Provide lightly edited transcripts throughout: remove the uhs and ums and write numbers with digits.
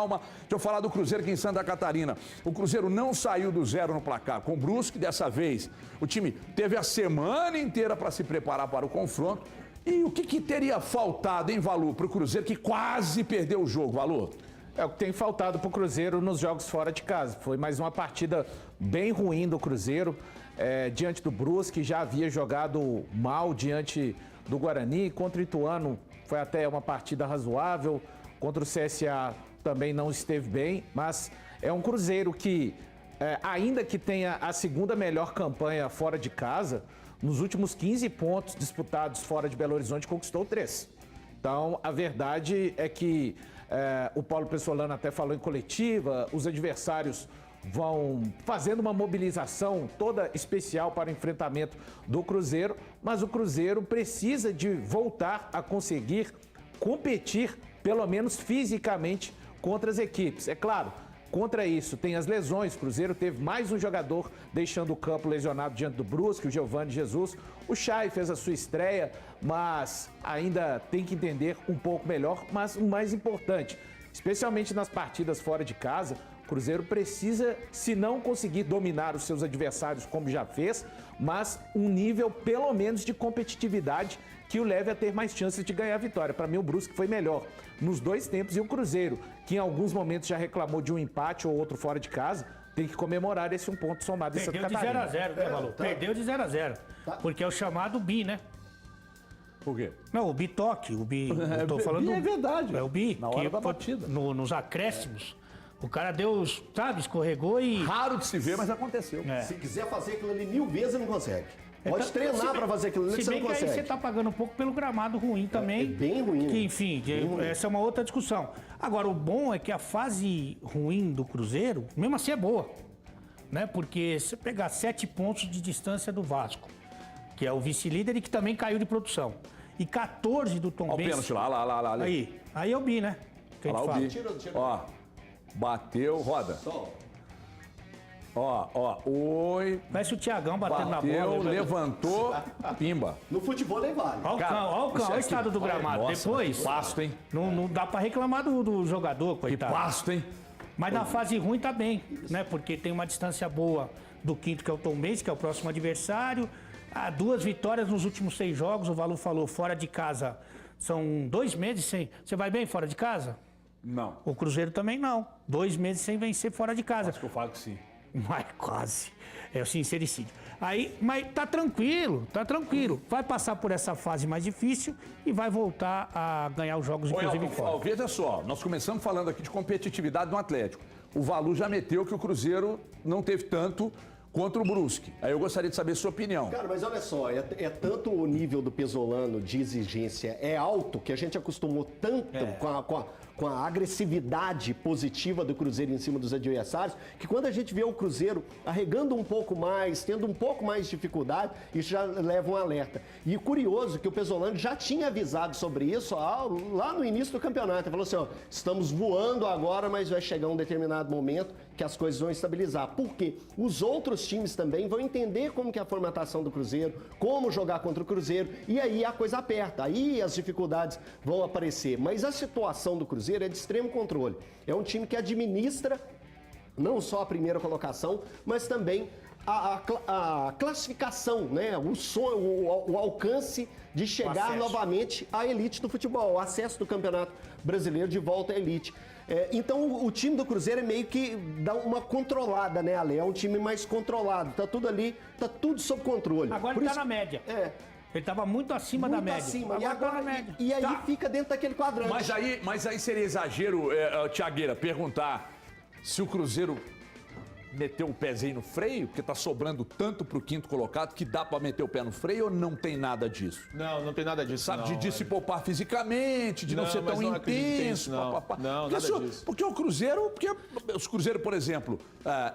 Deixa eu falar do Cruzeiro aqui em Santa Catarina. O Cruzeiro não saiu do zero no placar. Com o Brusque, dessa vez, o time teve a semana inteira para se preparar para o confronto. E o que teria faltado, hein, Valu, para o Cruzeiro, que quase perdeu o jogo, Valu? É o que tem faltado para o Cruzeiro nos jogos fora de casa. Foi mais uma partida bem ruim do Cruzeiro, diante do Brusque, já havia jogado mal diante do Guarani. Contra o Ituano foi até uma partida razoável, contra o CSA também não esteve bem, mas é um Cruzeiro que, ainda que tenha a segunda melhor campanha fora de casa, nos últimos 15 pontos disputados fora de Belo Horizonte, conquistou 3. Então, a verdade é que o Paulo Pessolano até falou em coletiva, os adversários vão fazendo uma mobilização toda especial para o enfrentamento do Cruzeiro, mas o Cruzeiro precisa de voltar a conseguir competir, pelo menos fisicamente, contra as equipes. É claro, contra isso tem as lesões. O Cruzeiro teve mais um jogador deixando o campo lesionado diante do Brusque, o Giovani Jesus. O Chay fez a sua estreia, mas ainda tem que entender um pouco melhor. Mas o mais importante, especialmente nas partidas fora de casa, o Cruzeiro precisa, se não conseguir dominar os seus adversários como já fez, mas um nível pelo menos de competitividade que o leve a ter mais chances de ganhar a vitória. Para mim, o Brusque foi melhor nos dois tempos, e o Cruzeiro, que em alguns momentos já reclamou de um empate ou outro fora de casa, tem que comemorar esse um ponto somado em Santa Catarina. Perdeu de 0 a 0, né, Valu? Perdeu de 0 a 0, porque é o chamado bi, né? Por quê? Não, o bitoque, o bi, eu tô falando... Bi é verdade. É o bi. Na hora da batida. Nos acréscimos, o cara deu, sabe, escorregou e... Raro de se ver, mas aconteceu. Se quiser fazer aquilo ali 1000 vezes, não consegue. Pode treinar para fazer aquilo ali, se você bem não que consegue. aí você tá pagando um pouco pelo gramado ruim também. É bem ruim. Que, enfim, essa é uma outra discussão. Agora, o bom é que a fase ruim do Cruzeiro, mesmo assim, é boa. Né? Porque se você pegar 7 pontos de distância do Vasco, que é o vice-líder e que também caiu de produção, e 14 do Tombense... Olha o pênalti lá. Aí é o bi, né? Que a gente Olha lá o fala. bi. Ó, bateu, roda. Ó, oi. Parece o Thiagão batendo na bola. Bateu, levantou, pimba. No futebol nem vale. Olha o cão, olha o estado do gramado. Nossa, Depois, que pasto, hein? não dá pra reclamar do jogador, Que coitado. pasto, hein? Mas na fase ruim tá bem, né? Porque tem uma distância boa do quinto, que é o Tombense, que é o próximo adversário. 2 vitórias nos últimos 6 jogos, o Valu falou, fora de casa. São 2 meses sem... Você vai bem fora de casa? Não. O Cruzeiro também não. 2 meses sem vencer fora de casa. Acho que eu falo que sim. Mas quase. É o sincericídio. Aí, mas tá tranquilo, tá tranquilo. Vai passar por essa fase mais difícil e vai voltar a ganhar os jogos, inclusive fora. Veja só, nós começamos falando aqui de competitividade do Atlético. O Valu já meteu que o Cruzeiro não teve tanto contra o Brusque. Aí eu gostaria de saber a sua opinião. Cara, mas olha só, tanto o nível do Pesolano de exigência é alto, que a gente acostumou tanto com a agressividade positiva do Cruzeiro em cima dos adversários, que quando a gente vê o Cruzeiro arregando um pouco mais, tendo um pouco mais de dificuldade, isso já leva um alerta. E curioso que o Pesolano já tinha avisado sobre isso lá no início do campeonato. Ele falou assim, ó, estamos voando agora, mas vai chegar um determinado momento que as coisas vão estabilizar. Por quê? Os outros times também vão entender como que é a formatação do Cruzeiro, como jogar contra o Cruzeiro, e aí a coisa aperta, aí as dificuldades vão aparecer. Mas a situação do Cruzeiro é de extremo controle. É um time que administra não só a primeira colocação, mas também a classificação, né? O sonho, o alcance de chegar novamente à elite do futebol, o acesso do Campeonato Brasileiro de volta à elite. Então o time do Cruzeiro é meio que dá uma controlada, né, Ale? É um time mais controlado, tá tudo ali, tá tudo sob controle. Agora ele tá na média. Ele estava muito acima da média. E aí fica dentro daquele quadrante. Mas aí seria exagero, Thiagueira, perguntar se o Cruzeiro meteu o pezinho no freio, porque tá sobrando tanto pro quinto colocado que dá pra meter o pé no freio, ou não tem nada disso? Não tem nada disso. Sabe, de se poupar fisicamente, de não ser tão intenso. Não, nada disso. Porque o Cruzeiro, os Cruzeiro, por exemplo,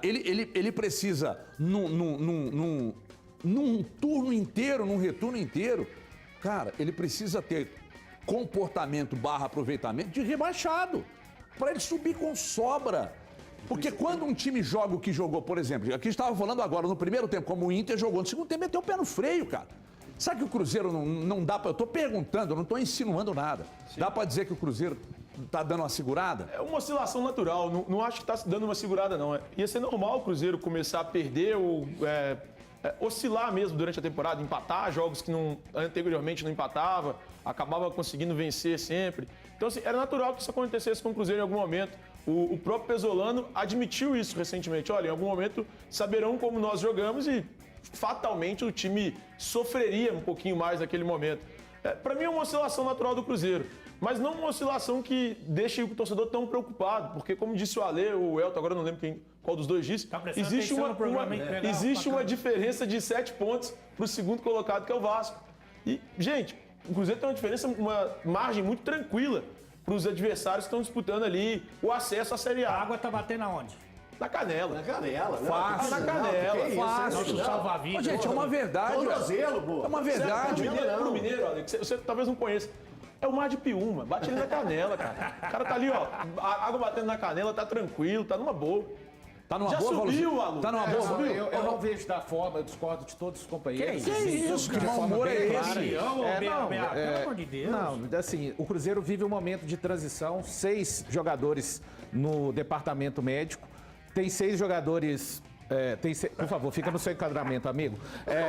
ele precisa num turno inteiro, num retorno inteiro, cara, ele precisa ter comportamento / aproveitamento de rebaixado, para ele subir com sobra. Porque quando um time joga o que jogou, por exemplo, aqui estava falando agora, no primeiro tempo, como o Inter jogou, no segundo tempo meteu o pé no freio, cara. Sabe que o Cruzeiro não dá para... Eu tô perguntando, eu não tô insinuando nada. Sim. Dá para dizer que o Cruzeiro tá dando uma segurada? É uma oscilação natural, não acho que está dando uma segurada, não. Ia ser normal o Cruzeiro começar a perder ou oscilar mesmo durante a temporada, empatar jogos que anteriormente não empatava, acabava conseguindo vencer sempre. Então, assim, era natural que isso acontecesse com o Cruzeiro em algum momento. O próprio Pesolano admitiu isso recentemente. Olha, em algum momento saberão como nós jogamos e fatalmente o time sofreria um pouquinho mais naquele momento. Para mim é uma oscilação natural do Cruzeiro, mas não uma oscilação que deixe o torcedor tão preocupado, porque como disse o Ale, o Elton, agora eu não lembro qual dos dois disse, existe uma diferença de 7 pontos para o segundo colocado, que é o Vasco. E, gente, o Cruzeiro tem uma margem muito tranquila para os adversários que estão disputando ali o acesso à Série A. A água tá batendo aonde? Na canela. Na canela, né? Fácil. Na canela. Fácil. Nosso salva-vida. Ô, gente, é uma verdade. Tornozelo, pô. É uma verdade. Pro Mineiro, olha, que você talvez não conheça. É o Mar de Piúma. Bate ele na canela, cara. O cara tá ali, ó. A água batendo na canela, tá tranquilo, tá numa boa. Tá numa Já boa, subiu, Valu? Alu. Tá numa boa, Valu? Eu não vejo da forma, eu discordo de todos os companheiros. Que isso? Que De mau forma humor bem é clara. esse? Pelo amor de Deus. Não, assim, o Cruzeiro vive um momento de transição, 6 jogadores no departamento médico, tem 6 jogadores... por favor, fica no seu enquadramento, amigo.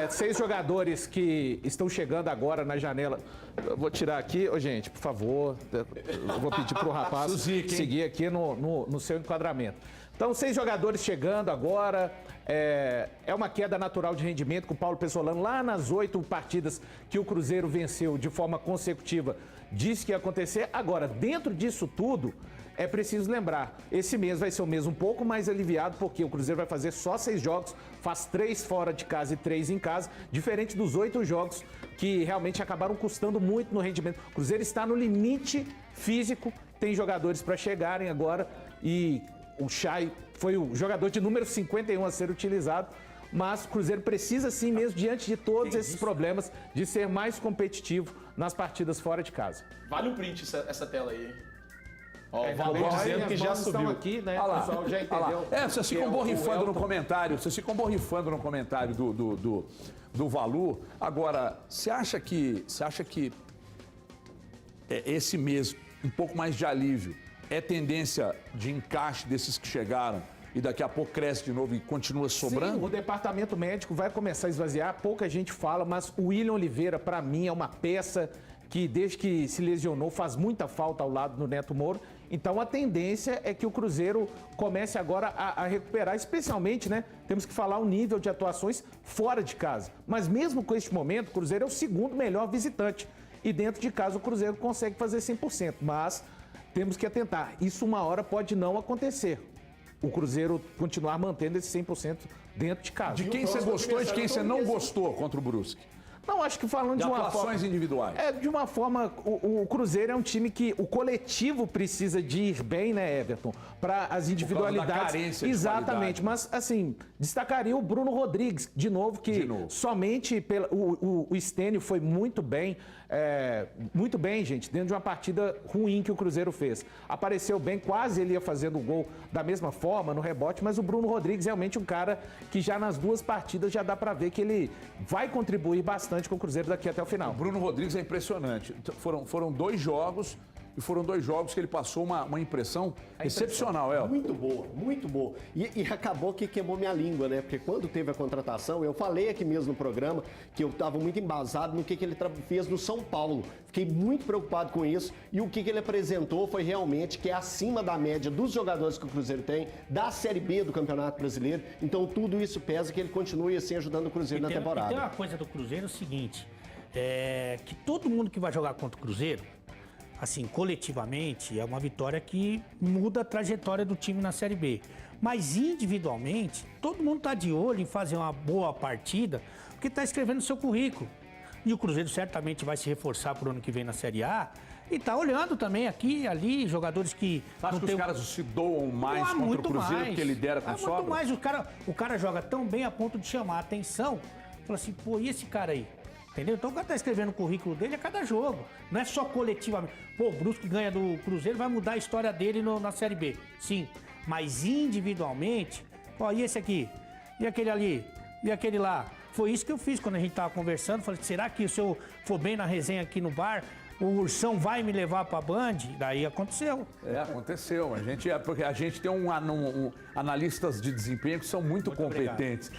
6 jogadores que estão chegando agora na janela. Eu vou tirar aqui, gente, por favor. Eu vou pedir pro rapaz seguir aqui no seu enquadramento. Então, 6 jogadores chegando agora. É uma queda natural de rendimento com o Paulo Pesolano lá nas 8 partidas que o Cruzeiro venceu de forma consecutiva. Disse que ia acontecer. Agora, dentro disso tudo, é preciso lembrar, esse mês vai ser um mês um pouco mais aliviado, porque o Cruzeiro vai fazer só 6 jogos, faz 3 fora de casa e 3 em casa, diferente dos 8 jogos que realmente acabaram custando muito no rendimento. O Cruzeiro está no limite físico, tem jogadores para chegarem agora e o Chay foi o jogador de número 51 a ser utilizado, mas o Cruzeiro precisa sim mesmo, diante de todos esses problemas, de ser mais competitivo nas partidas fora de casa. Vale um print essa tela aí, hein? Ó, o Valor Valor dizendo que já subiu. aqui, né? Olha lá, O pessoal já olha lá. entendeu. Vocês ficam borrifando no comentário. Vocês ficam borrifando no comentário do Valu. Agora, você acha que esse mês, um pouco mais de alívio, é tendência de encaixe desses que chegaram e daqui a pouco cresce de novo e continua sobrando? Sim, o departamento médico vai começar a esvaziar, pouca gente fala, mas o William Oliveira, para mim, é uma peça que desde que se lesionou faz muita falta ao lado do Neto Moura. Então a tendência é que o Cruzeiro comece agora a recuperar, especialmente, né? Temos que falar o nível de atuações fora de casa. Mas mesmo com este momento, o Cruzeiro é o segundo melhor visitante. E dentro de casa o Cruzeiro consegue fazer 100%. Mas temos que atentar. Isso uma hora pode não acontecer. O Cruzeiro continuar mantendo esse 100% dentro de casa. De quem você gostou e de quem você não gostou contra o Brusque? Não, acho que falando de uma forma... atuações individuais. De uma forma, o Cruzeiro é um time que o coletivo precisa de ir bem, né, Everton? Para as individualidades. Por causa da carência de exatamente, qualidade. mas assim, destacaria o Bruno Rodrigues, de novo, que somente o Stênio foi muito bem, gente, dentro de uma partida ruim que o Cruzeiro fez. Apareceu bem, quase ele ia fazendo o gol da mesma forma, no rebote, mas o Bruno Rodrigues é realmente um cara que já nas 2 partidas já dá para ver que ele vai contribuir bastante com o Cruzeiro daqui até o final. O Bruno Rodrigues é impressionante. Foram 2 jogos e foram 2 jogos que ele passou uma impressão excepcional, El. Muito boa, muito boa. E acabou que queimou minha língua, né? Porque quando teve a contratação, eu falei aqui mesmo no programa que eu estava muito embasado no que ele fez no São Paulo. Fiquei muito preocupado com isso e o que ele apresentou foi realmente que é acima da média dos jogadores que o Cruzeiro tem, da Série B do Campeonato Brasileiro. Então tudo isso pesa que ele continue assim ajudando o Cruzeiro na temporada. E tem uma coisa do Cruzeiro, é o seguinte, que todo mundo que vai jogar contra o Cruzeiro, assim, coletivamente, é uma vitória que muda a trajetória do time na Série B. Mas individualmente, todo mundo está de olho em fazer uma boa partida, porque está escrevendo o seu currículo. E o Cruzeiro certamente vai se reforçar para o ano que vem na Série A. E está olhando também aqui e ali, jogadores que... Você acha que os caras se doam mais contra o Cruzeiro porque lidera com sobra? Muito mais. O cara joga tão bem a ponto de chamar a atenção. Fala assim, pô, e esse cara aí? Entendeu? Então o cara tá escrevendo o currículo dele a cada jogo. Não é só coletivamente. Pô, o Brusque ganha do Cruzeiro, vai mudar a história dele na Série B. Sim. Mas individualmente, ó, e esse aqui? E aquele ali? E aquele lá? Foi isso que eu fiz quando a gente tava conversando. Falei, será que se eu for bem na resenha aqui no bar, o Ursão vai me levar pra Band, daí aconteceu. Aconteceu. Porque a gente tem analistas de desempenho que são muito Muito obrigado. competentes.